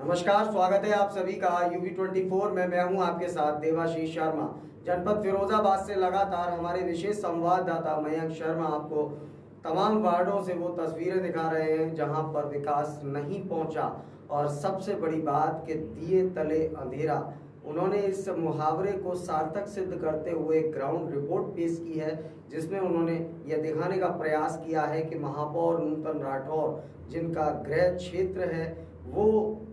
नमस्कार, स्वागत है आप सभी का UV24 में। मैं हूं आपके साथ देवाशीष शर्मा। जनपद फिरोजाबाद से लगातार हमारे विशेष संवाददाता मयंक शर्मा आपको तमाम वार्डों से वो तस्वीरें दिखा रहे हैं जहां पर विकास नहीं पहुंचा। और सबसे बड़ी बात कि दिए तले अंधेरा, उन्होंने इस मुहावरे को सार्थक सिद्ध करते हुए ग्राउंड रिपोर्ट पेश की है, जिसमें उन्होंने यह दिखाने का प्रयास किया है कि महापौर नूतन राठौर जिनका गृह क्षेत्र है, वो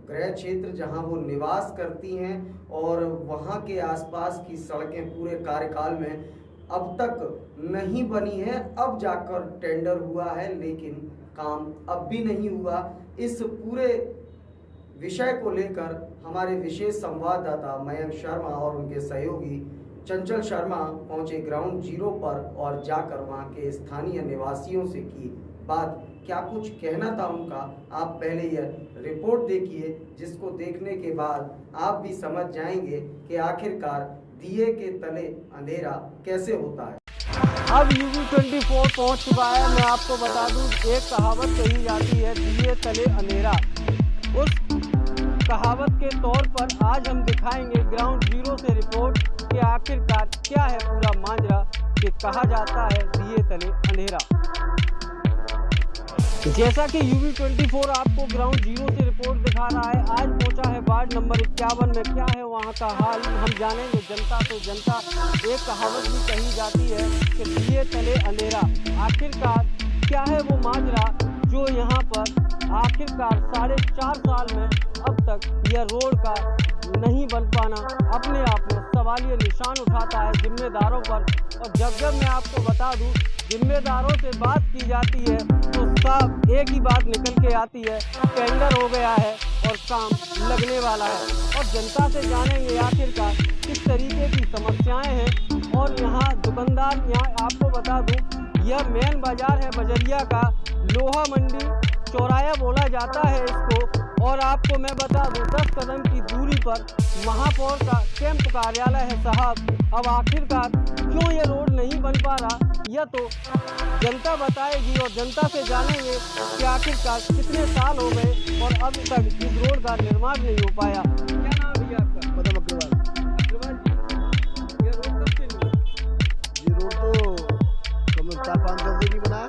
गृह क्षेत्र जहां वो निवास करती हैं और वहां के आसपास की सड़कें पूरे कार्यकाल में अब तक नहीं बनी हैं। अब जाकर टेंडर हुआ है, लेकिन काम अब भी नहीं हुआ। इस पूरे विषय को लेकर हमारे विशेष संवाददाता मयंक शर्मा और उनके सहयोगी चंचल शर्मा पहुंचे ग्राउंड जीरो पर और जाकर वहां के स्थानीय निवासियों से की बात। क्या कुछ कहना था उनका, आप पहले यह रिपोर्ट देखिए, जिसको देखने के बाद आप भी समझ जाएंगे कि आखिरकार दिए के तले अंधेरा कैसे होता है। अब UV24 पहुंच चुका है। मैं आपको बता दूं, एक कहावत कही जाती है, दिए तले अंधेरा। उस कहावत के तौर पर आज हम दिखाएंगे ग्राउंड जीरो से रिपोर्ट कि आखिरकार क्या है पूरा माजरा कि कहा जाता है दिए तले अंधेरा। जैसा कि UV24 आपको ग्राउंड जीरो से रिपोर्ट दिखा रहा है, आज पहुंचा है वार्ड नंबर 51 में। क्या है वहां का हाल, हम जानेंगे जनता से जनता। एक कहावत भी कही जाती है कि दिए तले अंधेरा। आखिरकार क्या है वो माजरा जो यहाँ पर आखिरकार 4.5 साल में अब तक यह रोड का नहीं बन पाना अपने आप में सवालिया निशान उठाता है जिम्मेदारों पर। और जब मैं आपको बता दूं, जिम्मेदारों से बात की जाती है तो साफ एक ही बात निकल के आती है, टेंडर हो गया है और काम लगने वाला है। और जनता से जानेंगे आखिरकार किस तरीके की समस्याएं हैं। और यहाँ दुकानदार, यहाँ आपको बता दूं, यह मेन बाजार है बजरिया का, लोहा मंडी चौराया बोला जाता है इसको। और आपको मैं बता दूं, 10 कदम की दूरी पर महापौर का कैंप कार्यालय है साहब। अब आखिरकार क्यों ये रोड नहीं बन पा रहा, यह तो जनता बताएगी। और जनता से जानेंगे कि आखिरकार कितने साल हो गए और अब तक इस रोड का निर्माण नहीं हो पाया। क्या नाम है भैया आपका? मदम अग्रवाल। अग्रवाल जी, ये रोड कब से नहीं हुआ? ये रोड तो कम 4-5 साल से नहीं बना है।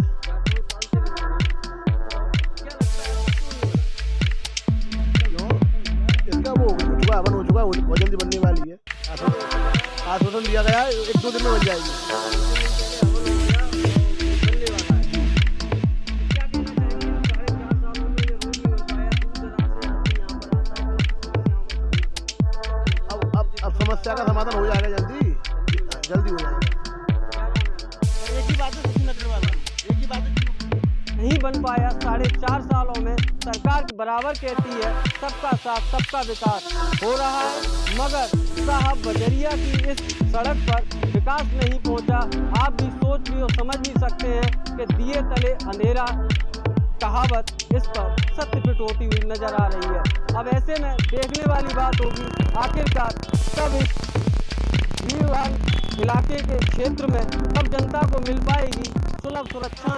इसका वो हो चुका है, बहुत जल्दी बनने वाली है। आश्वासन दिया गया है 1-2 दिन में बन जाएगी। अब समस्या का समाधान हो जाएगा, जल्दी हो जाएगा। एक ही बात है, सचिन अग्रवाल, एक ही बात है, नहीं बन पाया। 4.5 सालों में सरकार बराबर कहती है सबका साथ सबका विकास हो रहा है, मगर साहब बजरिया की इस सड़क पर विकास नहीं पहुंचा। आप भी सोच भी और समझ भी सकते हैं कि दिए तले अंधेरा कहावत इस पर सत्य फिट होती हुई नजर आ रही है। अब ऐसे में देखने वाली बात होगी आखिरकार कब इस भीड़ इलाके के क्षेत्र में कब जनता को मिल पाएगी सुलभ सुरक्षा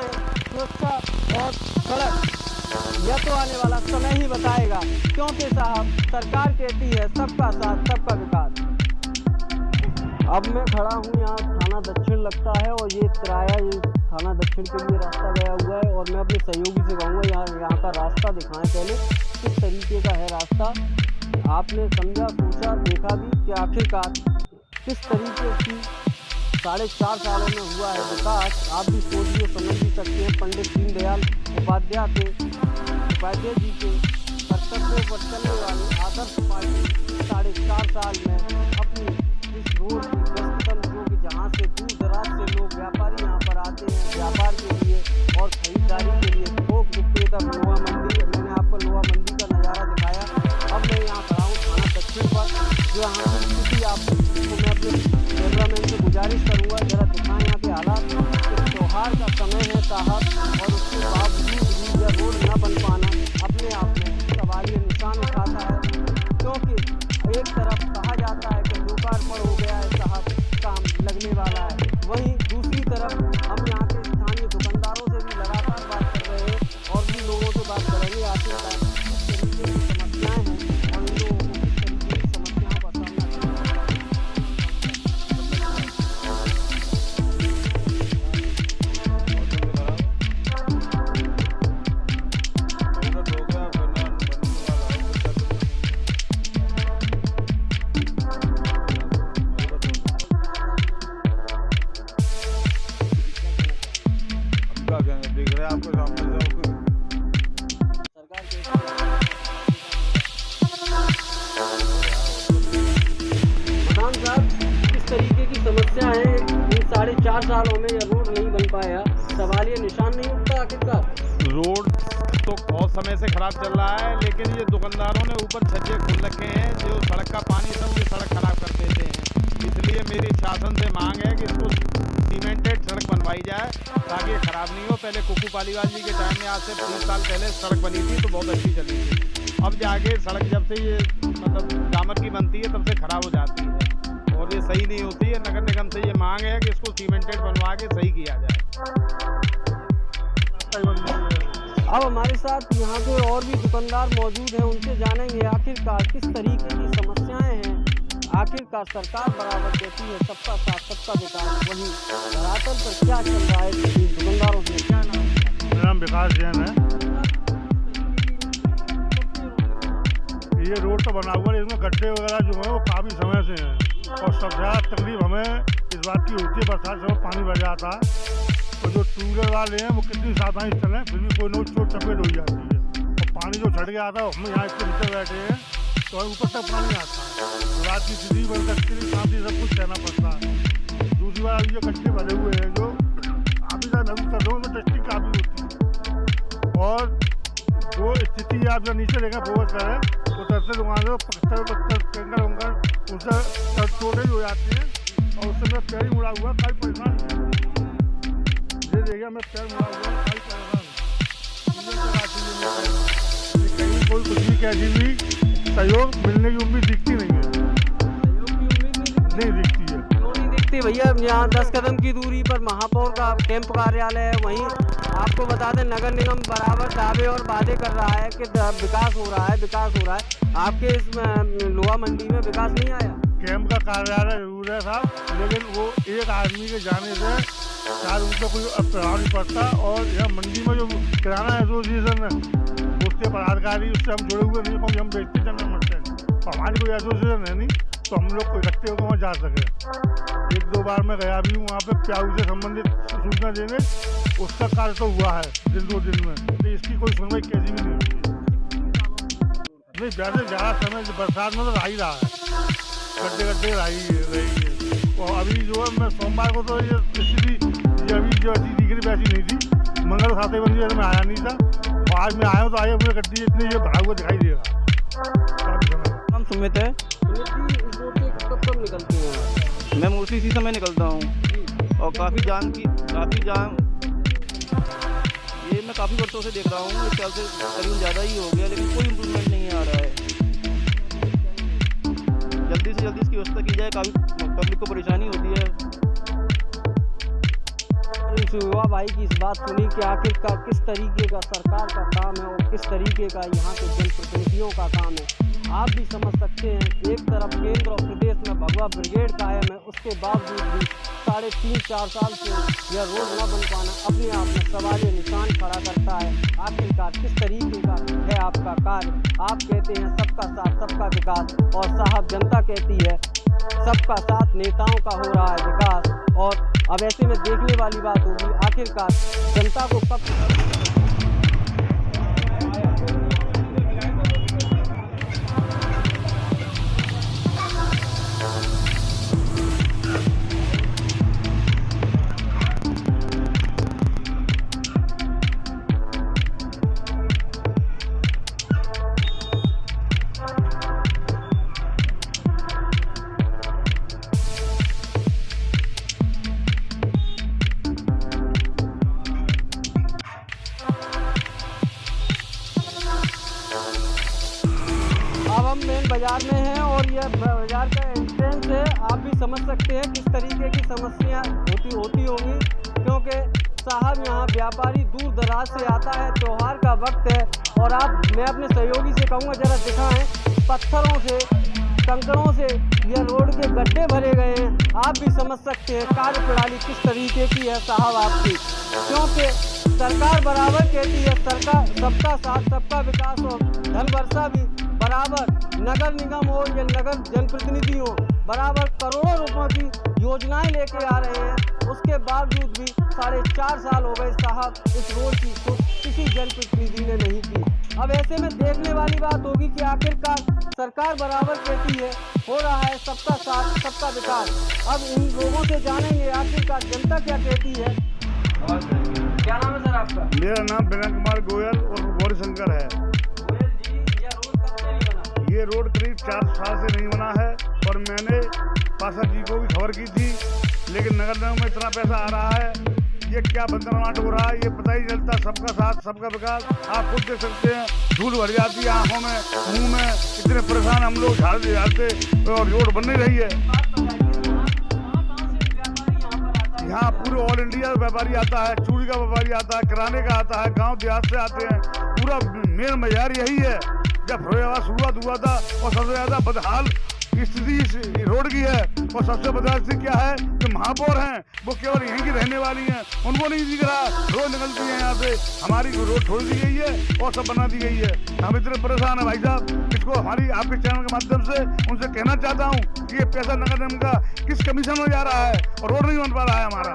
और सड़क। यह तो आने वाला समय ही बताएगा, क्योंकि साहब सरकार कहती है सबका साथ सबका विकास। अब मैं खड़ा हूँ यहाँ थाना दक्षिण लगता है और ये थाना दक्षिण के लिए रास्ता गया हुआ है। और मैं अपने सहयोगी से कहूँगा यहाँ का रास्ता दिखाएं पहले, किस तरीके का है रास्ता। आपने समझा, सोचा, देखा भी कि आखिरकार किस तरीके की 4.5 सालों में हुआ है विकास। आप भी सोच भी समझ भी सकते हैं। पंडित दीनदयाल उपाध्याय जी के कर्तव्यों पर चलने वाली आदर्श पार्टी 4.5 साल में अपनी इस रोड की व्यस्ततम, जो कि जहाँ से दूर दराज से लोग व्यापारी यहाँ पर आते हैं व्यापार के लिए और खरीदारी के लिए, थोक विक्रेता लोहा मंडी, मैंने आपको लोहा मंडी का नज़ारा दिखाया। अब मैं यहाँ खड़ा हूँ थाना दक्षिण पर, जो यहाँ की आपको मैं अपने कैमरामैन से गुजारिश करूँगा जरा दिखाएं यहाँ के हालात। त्योहार का समय है साहब, और उसके बावजूद भी यह रोड न बन पाना अपने आप में सवालिया निशान उठाता है। क्योंकि एक तरफ कहा जाता है कि लोकार्पण हो गया है साहब, काम लगने वाला है, वहीं दूसरी तरफ हम यहाँ के स्थानीय दुकानदारों से भी लगातार बात कर रहे हैं और भी लोगों से बात करेंगे। आखिरकार किस तरीके की समस्याएं हैं 4 सालों में यह रोड नहीं बन पाया, सवाल ये निशान नहीं उठता आखिरकार? रोड तो बहुत समय से खराब चल रहा है, लेकिन ये दुकानदारों ने ऊपर छज्जे खोल रखे हैं जो सड़क का पानी सब ये सड़क खराब कर देते हैं। इसलिए मेरी शासन से मांग है कि इसको सीमेंटेड सड़क बनवाई जाए ताकि ये खराब नहीं हो। पहले कुकू पालीवाल जी के टाइम में आज से 30 साल पहले सड़क बनी थी तो बहुत अच्छी चली थी। अब जाके सड़क जब से ये मतलब डामर की बनती है तब से खराब हो जाती है और ये सही नहीं होती है। नगर निगम से ये मांग है कि इसको सीमेंटेड बनवा के सही किया जाए। अब हमारे साथ यहाँ पे और भी दुकानदार मौजूद हैं, उनसे जानेंगे आखिरकार किस तरीके की समस्याएं हैं। आखिरकार सरकार बराबर कहती है सबका साथ सबका विकास, वहीं धरातल पर क्या चल रहा है दुकानदारों से? क्या नाम? मेरा नाम विकास जैन है। ये रोड तो बना हुआ है, इसमें गड्ढे वगैरह जो है वो काफ़ी समय से हैं और सबसे ज़्यादा तकलीफ हमें इस बात की होती है बरसात से पानी भर जाता है तो जो टू व्हीलर वाले हैं वो कितनी सावधानी से चलें फिर भी कोई ना चोट चपेट हो जाती है और पानी जो छट गया आता है हम यहाँ इसके नीचे बैठे हैं तो ऊपर तक पानी आता है। रात की स्थिति बन सकती है, साथ ही सब कुछ कहना पड़ता है। दूसरी बार अभी जो गड्ढे भरे हुए हैं जो अभी तक नवी कर में टेस्टिंग काफ़ी होती है और जो स्थिति आप जो नीचे लेकर फोकस करें तो तरसे दुकान से पत्थर कैंकर वंकर उससे चोटें हो जाती हैं और उससे मेरा पैर ही मुड़ा हुआ काफ़ी परेशान ये देखिए मैं पैर मुड़ा हुआ काफ़ी परेशान कहीं कोई कुछ भी कैसी भी सहयोग मिलने की उम्मीद दिखती नहीं है। नहीं दिखती है। क्यों नहीं दिखती भैया? यहाँ 10 कदम की दूरी पर महापौर का कैंप कार्यालय है, वहीं आपको बता दें नगर निगम बराबर दावे और वादे कर रहा है कि विकास हो रहा है, विकास हो रहा है। आपके इस लोहा मंडी में विकास नहीं आया? कैंप का कार्यालय जरूर है साहब, लेकिन वो एक आदमी के जाने से शायद उनको कोई प्रभाव नहीं पड़ता और यहाँ मंडी में जो किराना एसोसिएशन है उसके पदाधिकारी उससे हम जुड़े हुए नहीं क्योंकि हम बेचते चलना मरते हैं और हमारी कोई एसोसिएशन है नहीं तो हम लोग को इकट्ठे होकर वहाँ जा सके। 1-2 बार मैं गया भी हूँ वहाँ पे प्याऊ से संबंधित सूचना देने, उसका कार्य तो हुआ है 1-2 दिन में, तो इसकी कोई सुनवाई कैसी भी नहीं होती है। नहीं वैसे ज़्यादा समय बरसात में तो रह ही रहा है, गड्ढे रही है और अभी जो है मैं सोमवार को तो ये स्थिति अभी जो ऐसी दिख रही वैसी नहीं थी। मंगल 7 बजे मैं आया नहीं था और आज मैं आया हूँ तो आया मुझे गड्ढी इतनी ये भरा हुआ दिखाई देगा। हम सुमित है। कब निकलते हैं? मैं मोस्टली इसी समय निकलता हूँ और काफ़ी जाम ये मैं काफ़ी वर्षों से देख रहा हूँ। इस साल से करीब ज़्यादा ही हो गया लेकिन कोई इम्प्रूवमेंट नहीं आ रहा है। जल्दी से जल्दी इसकी व्यवस्था की जाए, काफ़ी पब्लिक को परेशानी होती है। इस युवा भाई की इस बात सुनी कि आखिरकार किस तरीके का सरकार का काम है और किस तरीके का यहाँ के जनप्रतिनिधियों का काम है। आप भी समझ सकते हैं, एक तरफ केंद्र और प्रदेश में भगवा ब्रिगेड कायम है, उसके बावजूद भी 3.5-4 साल से यह रोड न बन पाना अपने आप में सवालिया निशान खड़ा करता है। आखिरकार किस तरीके का है आपका कार्य? आप कहते हैं सबका साथ सबका विकास और साहब जनता कहती है सबका साथ नेताओं का हो रहा है विकास। और अब ऐसे में देखने वाली बात होगी आखिरकार जनता को कब बाजार में है और यह बाजार का एंट्रेंस है। आप भी समझ सकते हैं किस तरीके की समस्या होती होंगी क्योंकि साहब यहाँ व्यापारी दूर दराज से आता है, त्यौहार का वक्त है और मैं अपने सहयोगी से कहूँगा जरा दिखाएं, पत्थरों से कंकड़ों से यह रोड के गड्ढे भरे गए हैं। आप भी समझ सकते हैं कार्य प्रणाली किस तरीके की है साहब आपकी, क्योंकि सरकार बराबर कहती है सरकार सबका साथ सबका विकास हो, धन वर्षा भी बराबर नगर निगम हो या नगर जनप्रतिनिधि हो बराबर करोड़ों रुपयों की योजनाएं लेके आ रहे हैं। उसके बावजूद भी 4.5 साल हो गए साहब इस रोड की तो किसी जनप्रतिनिधि ने नहीं की। अब ऐसे में देखने वाली बात होगी कि आखिरकार सरकार बराबर कहती है हो रहा है सबका साथ सबका विकास। अब इन लोगों से जानेंगे आखिरकार जनता क्या कहती है। क्या नाम है सर आपका? मेरा नाम विनय कुमार गोयल और गौरीशंकर है। गोयल जी, यह रोड कब से नहीं बना? ये रोड करीब 4 साल से नहीं बना है और मैंने पार्षद जी को भी खबर की थी, लेकिन नगर निगम में इतना पैसा आ रहा है, ये क्या बंदरवाट हो रहा है ये पता ही नहीं चलता। सबका साथ सबका विकास, आप खुद देख सकते हैं, धूल भर जाती है आंखों में, मुंह में, इतने परेशान हम लोग झाड़ते और रोड बन नहीं रही है। यहाँ पूरे ऑल इंडिया व्यापारी आता है, चूड़ी का व्यापारी आता है, किराने का आता है, गांव देहात से आते हैं। पूरा मेन मजार यही है। जब फिरोजाबाद शुरुआत हुआ था और सबसे ज्यादा बदहाल स्थिति इस रोड की है और सबसे बदहाल स्थिति क्या है कि महापौर हैं वो केवल यहीं की रहने वाली हैं, उनको नहीं दिख रहा। रोड निकलती है यहाँ से, हमारी रोड छोड़ दी गई है और सब बना दी गई है। हम इतने परेशान हैं भाई साहब, इसको हमारी आपके चैनल के माध्यम से उनसे कहना चाहता हूँ कि ये पैसा नगर निगम का किस कमीशन में जा रहा है और रोड नहीं बन पा रहा है हमारा।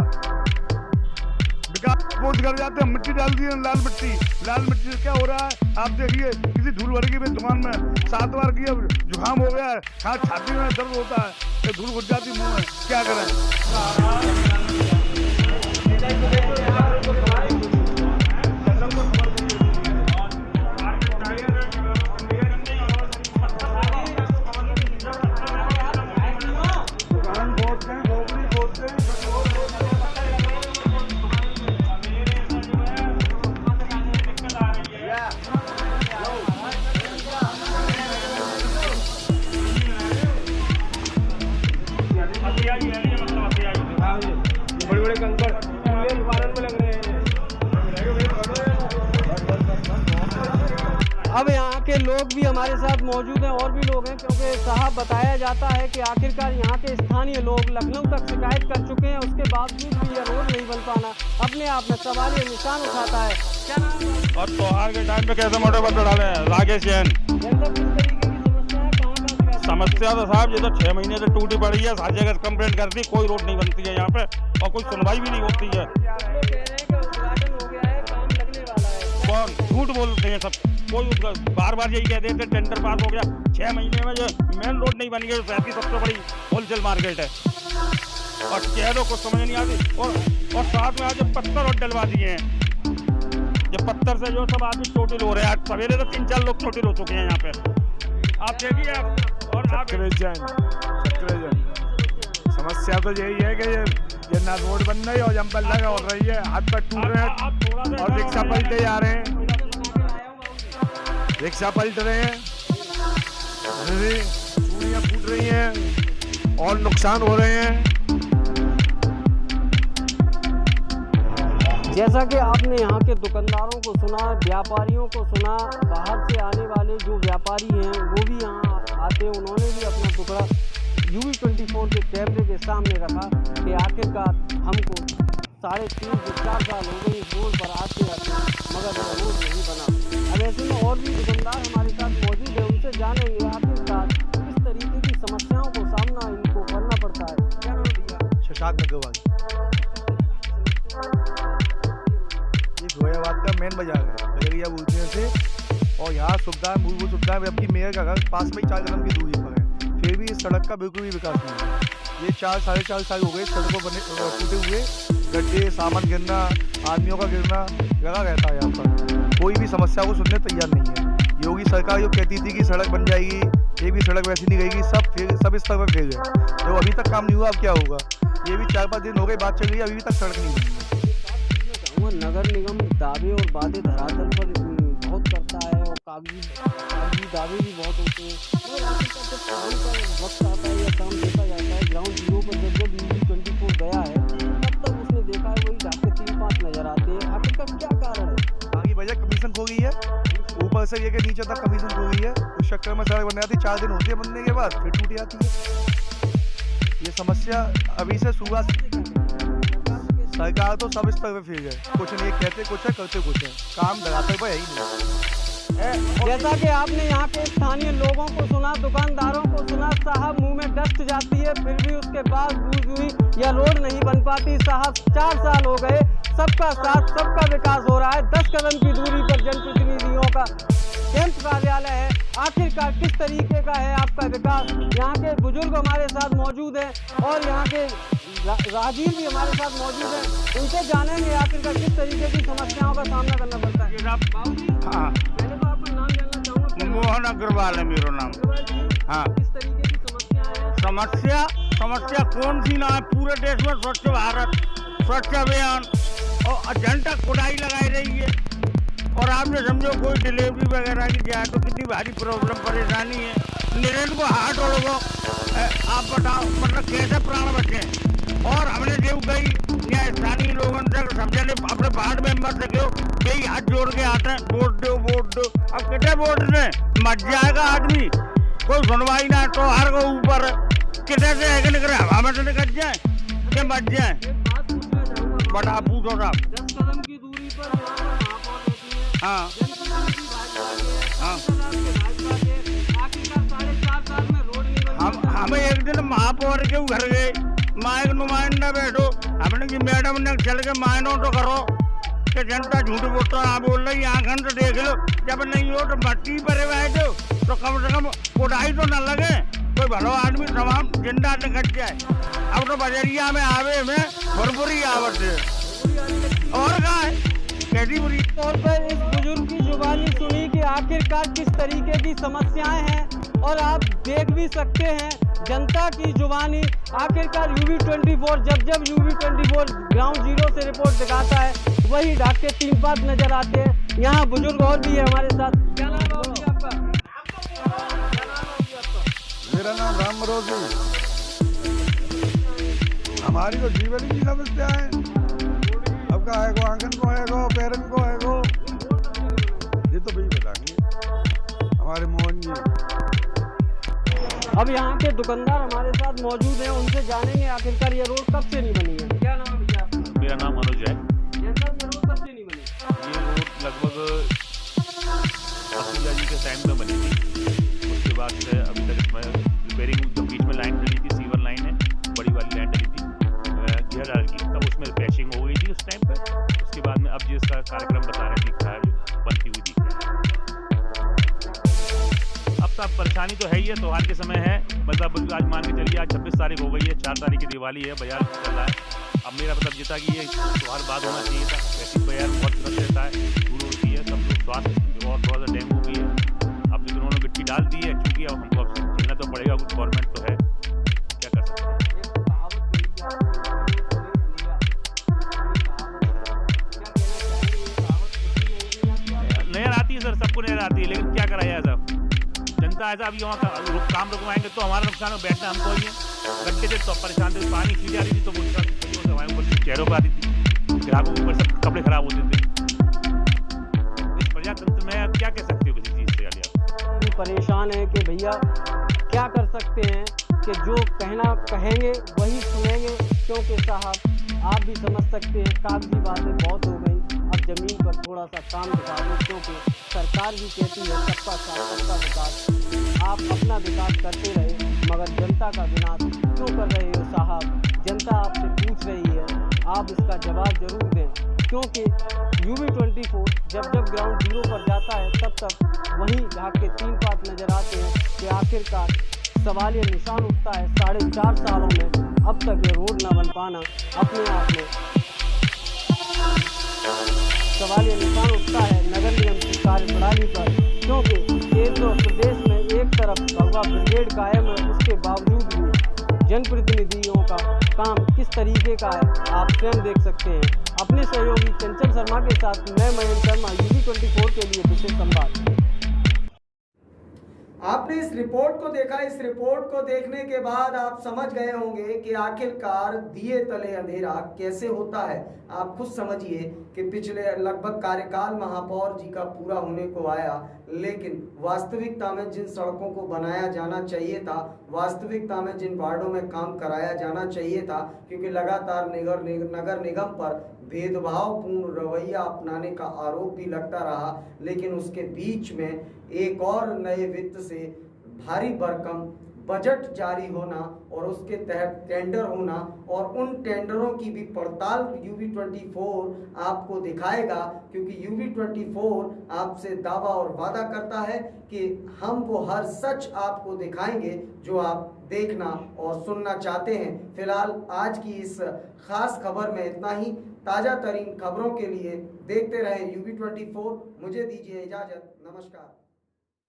विकास पोस्ट कर जाते हैं, मिट्टी डाल दी है, लाल मिट्टी से क्या हो रहा है आप देखिए। किसी धूल भर की दुकान में 7 बार की अब जुकाम हो गया है, छाती में दर्द होता है, ये धूल घुस जाती मुंह में, क्या करें। बड़े कंकड़ में लग रहे हैं। अब यहाँ के लोग भी हमारे साथ मौजूद हैं और भी लोग हैं, क्योंकि साहब बताया जाता है कि आखिरकार यहाँ के स्थानीय लोग लखनऊ तक शिकायत कर चुके हैं, उसके बावजूद भी यह रोड नहीं बन पाना अपने आप में सवाल या निशान उठाता है। क्या नाम है? और त्योहार के टाइम पे कैसे मोटे बंद डाले हैं? राकेश जैन। समस्या तो साहब ये तो 6 महीने से टूटी पड़ी है, हर जगह कंप्लेंट कर दी, कोई रोड नहीं बनती है यहाँ पे और कोई सुनवाई भी नहीं होती है। कौन झूठ बोलते हैं सब, कोई बार बार यही कहते थे टेंडर पास हो गया, 6 महीने में जो मेन रोड नहीं बनी है, शहर की सबसे बड़ी होलसेल मार्केट है और कह दो कुछ समझ नहीं आती। और साथ में आज पत्थर और डलवा दिए हैं, जब पत्थर से जो सब आदमी चोटिल हो रहे हैं। आज सवेरे तो 3-4 लोग चोटिल हो चुके हैं यहाँ पे, आप देखिए। आप और समस्या तो यही है कि ये ना रोड बन रही और जंपल लगा हो रही है, हाथ पर टूट रहे हैं और रिक्शा पलटे जा रहे हैं, रिक्शा पलट रहे हैं, चूड़ियाँ फूट रही हैं और नुकसान हो रहे हैं। जैसा कि आपने यहाँ के दुकानदारों को सुना, व्यापारियों को सुना, बाहर से आने वाले जो व्यापारी हैं वो भी यहाँ आते हैं, उन्होंने भी अपना टुकड़ा UV24 के कैमरे के सामने रखा कि आखिरकार हमको 3.5 से 4 साल हो गए इस रोड पर आते मगर रोड नहीं बना। अब ऐसे में और भी दुकानदार हमारे साथ मौजूद है, उनसे जानेंगे आखिरकार किस तरीके की समस्याओं को सामना इनको करना पड़ता है। क्या नाम दिया? शशांक अग्रवाल। ये फिरोजाबाद का मेन बाजार है, बजरिया बोलते से, और यहाँ सुविधाएं मूलभूत सुविधाएं जबकि मेयर का घर पास में ही 4 कदम की दूरी पर है, फिर भी इस सड़क का बिल्कुल भी विकास नहीं है। ये 4-4.5 साल हो गए सड़कों बने टूटे हुए, गड्ढे, सामान गिरना, आदमियों का गिरना लगा रहता है। यहाँ पर कोई भी समस्या को सुनने तैयार नहीं है। योगी सरकार जो कहती थी कि सड़क बन जाएगी, ये भी सड़क वैसी नहीं गई, सब इस तरह फेल है। जो अभी तक काम नहीं हुआ, अब क्या होगा? ये भी 4-5 दिन हो गए बात चल रही है, अभी तक सड़क नहीं बनी है। नगर निगम दावे और वादे धरातल पर बहुत करता है और कागजी दावे भी बहुत होते हैं, और आखिरकार जब काम का वक्त आता है या काम देखा जाता है ग्राउंड जीरो पर जब UV24 गया है तब तक उसने देखा है वही ढाके 3-5 नजर आते हैं। आखिरकार क्या कारण है? आगे वजह कमीशन खो गई है, ऊपर से ये के नीचे तक कमीशन खो गई है, उस चक्कर में सड़क बन जाती, 4 दिन होती है बनने के बाद फिर टूट जाती है। ये समस्या अभी से शुरुआत, सरकार तो सब स्तर पे फिर गए, कुछ नहीं कहते कुछ है करते कुछ है, काम धरातल पर है ही नहीं। जैसा कि आपने यहाँ के स्थानीय लोगों को सुना, दुकानदारों को सुना, साहब मुंह में डस्ट जाती है फिर भी उसके बावजूद यह रोड नहीं बन पाती। साहब 4 साल हो गए, सबका साथ सबका विकास हो रहा है, 10 कदम की दूरी पर जनप्रतिनिधियों का कैंप कार्यालय है। आखिरकार किस तरीके का है आपका विकास? यहाँ के बुजुर्ग हमारे साथ मौजूद हैं और यहाँ के राहगीर भी हमारे साथ मौजूद हैं। उनसे जानेंगे आखिरकार किस तरीके की समस्याओं का सामना करना पड़ता है। बाबूजी, हाँ, पहले तो आपका नाम जानना चाहूँगा। मोहन अग्रवाल है मेरा नाम। हाँ, किस तरीके की समस्या है? समस्या कौन सी ना है? पूरे देश में स्वच्छ भारत, स्वच्छ अभियान और जनता खुदाई लगाई रही है। और आपने समझो कोई डिलीवरी वगैरह की जाए तो कितनी भारी प्रॉब्लम परेशानी है। निरंतर को हार्ट होगा, आप बताओ मतलब कैसे प्राण बचे। और हमने जो कई या स्थानीय लोगों से समझाने अपने वार्ड मेंबर से क्यों कई हाथ जोड़ के आते हैं, वोट दो वोट दो। अब कितने वोट से मर जाएगा आदमी, कोई सुनवाई ना तो हर को ऊपर कितने से है निकले हवा में से निकल जाए कि मर जाए। बड़ा पूछो साहब। 10 कदम की दूरी पर हाँ हाँ, हम एक दिन महापौर के घर गए, माँ एक नुमाइंदा बैठो, हमने की मैडम ने चल के मायनो तो करो कि जनता झूठ बोलता है, बोल रही आंखन से देख लो। जब नहीं हो तो मट्टी पर बैठो तो कम से कम कोटाई तो न लगे, कोई भलो आदमी तमाम जिंदा निकट जाए। अब तो बजरिया में आवे में भरपूरी आवत है और कहा है कैसी बुरी तौर पर इस बुजुर्ग की जुबानी सुनी कि आखिरकार किस तरीके की समस्याएं हैं। और आप देख भी सकते हैं जनता की जुबानी। आखिरकार UV24 जब UV24 ग्राउंड जीरो से रिपोर्ट दिखाता है वही ढाक के 3 बात नजर आते हैं। यहाँ बुजुर्ग और भी है हमारे साथ। क्या नाम है आपका? मेरा नाम राम मरोजी। हमारी तो जीवन की समस्या है। अब का है को आंगन को है को पैरन को है को ये तो भाई बताएंगे हमारे मोहन जी। अब यहाँ के दुकानदार हमारे साथ मौजूद हैं, उनसे जानेंगे आखिरकार ये रोड कब से नहीं बनी है। क्या नाम है भैया आपका? मेरा नाम अनुज है। ये रोड कब से नहीं बनी? ये रोड लगभग 80 जी के टाइम में बनी थी। उसके बाद से अभी तक इसमें रिपेयरिंग, जो बीच में लाइन डली थी, सीवर लाइन है, बड़ी वाली लाइन डली थी घेराडाल की, तब उसमें पैचिंग हो गई थी उस टाइम पर। उसके बाद में अब जिसका कार्यक्रम बता रहे दिख रहा है, जो बनती हुई दिख रही है। अब तो परेशानी तो है ही है, त्योहार के समय है। मतलब आज मान के चलिए आज 26 तारीख हो गई है, 4 तारीख की दिवाली है, बाजार चल रहा है। अब मेरा मतलब ये था कि ये त्योहार बाद होना चाहिए था। वैसे बाजार बहुत ग्रस्त रहता है, धूल होती है, सब लोग स्वास्थ्य और थोड़ा सा डेंगू भी है। अब लेकिन उन्होंने मिट्टी डाल दी है, क्योंकि अब हमको अब झेलना तो पड़ेगा, कुछ गवर्नमेंट तो है, क्या कर सकते हैं। नहर आती है सर, सबको नहर आती है, लेकिन क्या करा जाए साहब, जनता ऐसा अभी वहाँ काम रुकवाएंगे तो हमारा नुकसान हो, बैठना हमको ही है। गड्ढे थे तो परेशान थे, पानी सीधे आ रही थी तो हमारे ऊपर चेहरों पर आती थी, ग्राहकों के ऊपर सब कपड़े खराब होते थे। इस प्रजातंत्र में क्या कह सकते हो किसी चीज़ से? आप परेशान है कि भैया क्या कर सकते हैं कि जो कहना कहेंगे वही सुनेंगे, क्योंकि साहब आप भी समझ सकते हैं कागजी बातें बहुत हो गई। अब ज़मीन पर थोड़ा सा काम दिखा दो, क्योंकि सरकार भी कहती है सबका साथ सबका विकास। आप अपना विकास करते रहे मगर जनता का विनाश क्यों कर रहे हो साहब? जनता आपसे पूछ रही है, आप इसका जवाब जरूर दें, क्योंकि UV24 जब ग्राउंड जीरो पर जाता है तब तक वहीं ढाक के 3 पात नजर आते हैं कि आखिरकार सवाल ये निशान उठता है 4.5 सालों में अब तक ये रोड न बन पाना अपने आप में सवाल ये निशान उठता है नगर निगम की कार्यप्रणाली पर, क्योंकि केंद्र और प्रदेश में एक तरफ भगवा ब्रिगेड कायम है, उसके बावजूद भी जनप्रतिनिधियों का काम किस तरीके का है आप स्वयं देख सकते हैं। अपने सहयोगी चंचल शर्मा के साथ मैं मयंक शर्मा, UV24 के लिए विशेष संवाद। आपने इस रिपोर्ट को देखा। इस रिपोर्ट को देखने के बाद आप समझ गए होंगे कि आखिरकार दिए तले अंधेरा कैसे होता है। आप खुद समझिए कि पिछले लगभग कार्यकाल महापौर जी का पूरा होने को आया, लेकिन वास्तविकता में जिन सड़कों को बनाया जाना चाहिए था, वास्तविकता में जिन वार्डों में काम कराया जाना चाहिए था, क्योंकि लगातार नगर निगम पर भेदभावपूर्ण रवैया अपनाने का आरोप भी लगता रहा, लेकिन उसके बीच में एक और नए वित्त से भारी भरकम बजट जारी होना और उसके तहत टेंडर होना और उन टेंडरों की भी पड़ताल UV24 आपको दिखाएगा, क्योंकि UV24 आपसे दावा और वादा करता है कि हम वो हर सच आपको दिखाएंगे जो आप देखना और सुनना चाहते हैं। फिलहाल आज की इस खास खबर में इतना ही। ताज़ा तरीन खबरों के लिए देखते रहें UV24। मुझे दीजिए इजाज़त। नमस्कार।